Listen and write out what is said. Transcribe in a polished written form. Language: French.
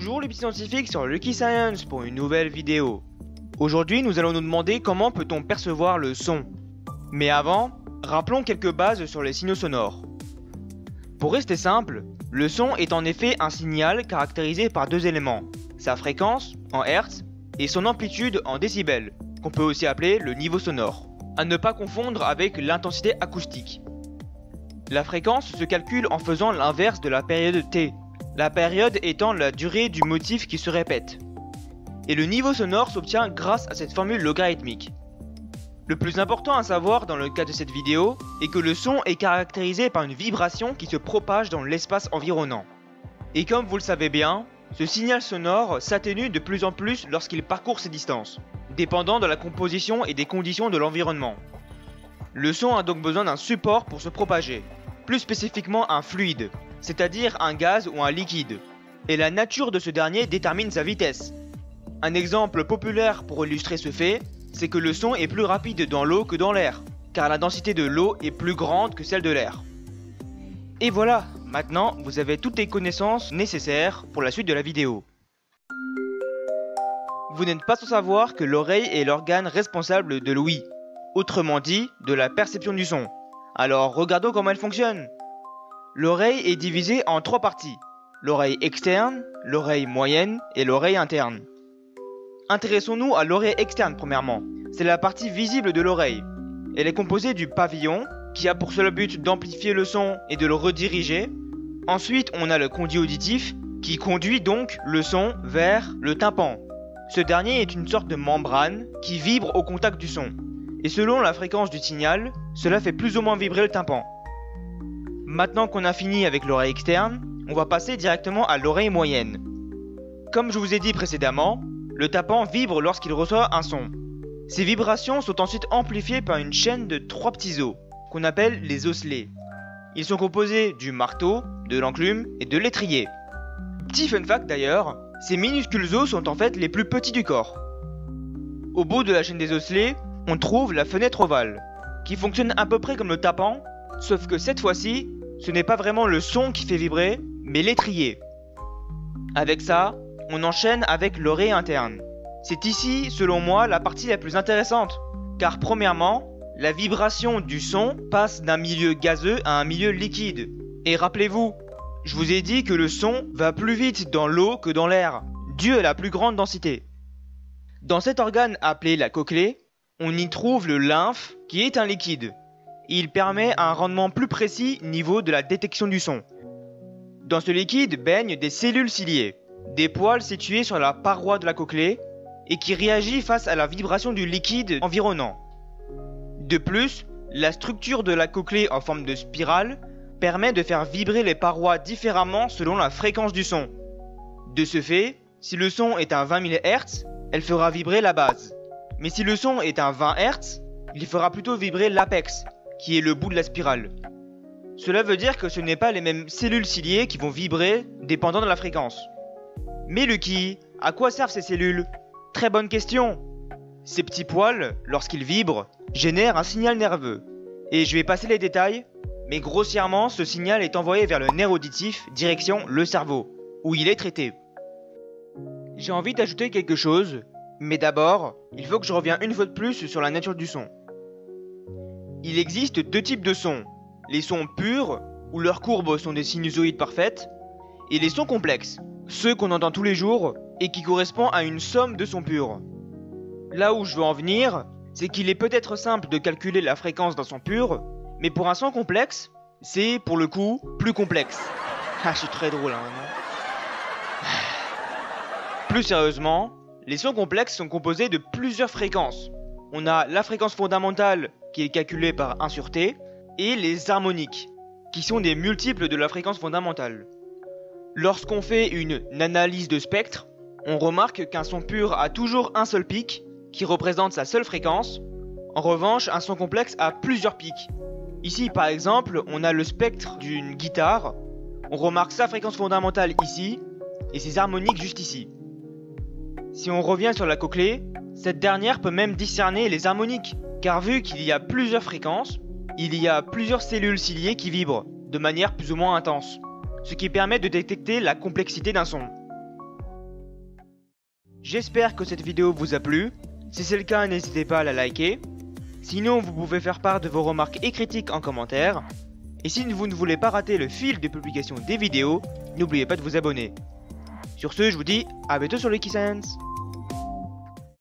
Bonjour les petits scientifiques sur Lucky Science pour une nouvelle vidéo. Aujourd'hui nous allons nous demander comment peut-on percevoir le son. Mais avant, rappelons quelques bases sur les signaux sonores. Pour rester simple, le son est en effet un signal caractérisé par deux éléments, sa fréquence en Hertz et son amplitude en décibels, qu'on peut aussi appeler le niveau sonore, à ne pas confondre avec l'intensité acoustique. La fréquence se calcule en faisant l'inverse de la période t, la période étant la durée du motif qui se répète. Et le niveau sonore s'obtient grâce à cette formule logarithmique. Le plus important à savoir dans le cas de cette vidéo est que le son est caractérisé par une vibration qui se propage dans l'espace environnant. Et comme vous le savez bien, ce signal sonore s'atténue de plus en plus lorsqu'il parcourt ces distances, dépendant de la composition et des conditions de l'environnement. Le son a donc besoin d'un support pour se propager, plus spécifiquement un fluide, c'est-à-dire un gaz ou un liquide, et la nature de ce dernier détermine sa vitesse. Un exemple populaire pour illustrer ce fait, c'est que le son est plus rapide dans l'eau que dans l'air, car la densité de l'eau est plus grande que celle de l'air. Et voilà, maintenant vous avez toutes les connaissances nécessaires pour la suite de la vidéo. Vous n'êtes pas sans savoir que l'oreille est l'organe responsable de l'ouïe, autrement dit, de la perception du son. Alors regardons comment elle fonctionne. L'oreille est divisée en trois parties, l'oreille externe, l'oreille moyenne et l'oreille interne. Intéressons-nous à l'oreille externe premièrement, c'est la partie visible de l'oreille. Elle est composée du pavillon, qui a pour seul but d'amplifier le son et de le rediriger. Ensuite on a le conduit auditif, qui conduit donc le son vers le tympan. Ce dernier est une sorte de membrane qui vibre au contact du son. Et selon la fréquence du signal, cela fait plus ou moins vibrer le tympan. Maintenant qu'on a fini avec l'oreille externe, on va passer directement à l'oreille moyenne. Comme je vous ai dit précédemment, le tympan vibre lorsqu'il reçoit un son. Ces vibrations sont ensuite amplifiées par une chaîne de trois petits os, qu'on appelle les osselets. Ils sont composés du marteau, de l'enclume et de l'étrier. Petit fun fact d'ailleurs, ces minuscules os sont en fait les plus petits du corps. Au bout de la chaîne des osselets, on trouve la fenêtre ovale, qui fonctionne à peu près comme le tympan, sauf que cette fois-ci, ce n'est pas vraiment le son qui fait vibrer, mais l'étrier. Avec ça, on enchaîne avec l'oreille interne. C'est ici, selon moi, la partie la plus intéressante, car premièrement, la vibration du son passe d'un milieu gazeux à un milieu liquide. Et rappelez-vous, je vous ai dit que le son va plus vite dans l'eau que dans l'air, dû à la plus grande densité. Dans cet organe appelé la cochlée, on y trouve le lymphe, qui est un liquide. Il permet un rendement plus précis niveau de la détection du son. Dans ce liquide baignent des cellules ciliées, des poils situés sur la paroi de la cochlée et qui réagissent face à la vibration du liquide environnant. De plus, la structure de la cochlée en forme de spirale permet de faire vibrer les parois différemment selon la fréquence du son. De ce fait, si le son est à 20 MHz, elle fera vibrer la base. Mais si le son est à 20 Hz, il fera plutôt vibrer l'apex, qui est le bout de la spirale. Cela veut dire que ce n'est pas les mêmes cellules ciliées qui vont vibrer dépendant de la fréquence. Mais Lucky, à quoi servent ces cellules? Très bonne question. Ces petits poils, lorsqu'ils vibrent, génèrent un signal nerveux. Et je vais passer les détails, mais grossièrement, ce signal est envoyé vers le nerf auditif, direction le cerveau, où il est traité. J'ai envie d'ajouter quelque chose, mais d'abord, il faut que je revienne une fois de plus sur la nature du son. Il existe deux types de sons, les sons purs, où leurs courbes sont des sinusoïdes parfaites, et les sons complexes, ceux qu'on entend tous les jours et qui correspondent à une somme de sons purs. Là où je veux en venir, c'est qu'il est peut-être simple de calculer la fréquence d'un son pur, mais pour un son complexe, c'est pour le coup plus complexe. Ah, je suis très drôle, hein, vraiment. Plus sérieusement, les sons complexes sont composés de plusieurs fréquences. On a la fréquence fondamentale qui est calculée par 1 sur t, et les harmoniques, qui sont des multiples de la fréquence fondamentale. Lorsqu'on fait une analyse de spectre, on remarque qu'un son pur a toujours un seul pic, qui représente sa seule fréquence. En revanche, un son complexe a plusieurs pics. Ici par exemple, on a le spectre d'une guitare, on remarque sa fréquence fondamentale ici, et ses harmoniques juste ici. Si on revient sur la cochlée, cette dernière peut même discerner les harmoniques, car vu qu'il y a plusieurs fréquences, il y a plusieurs cellules ciliées qui vibrent, de manière plus ou moins intense, ce qui permet de détecter la complexité d'un son. J'espère que cette vidéo vous a plu. Si c'est le cas, n'hésitez pas à la liker. Sinon, vous pouvez faire part de vos remarques et critiques en commentaire. Et si vous ne voulez pas rater le fil de publication des vidéos, n'oubliez pas de vous abonner. Sur ce, je vous dis à bientôt sur Lucky Science.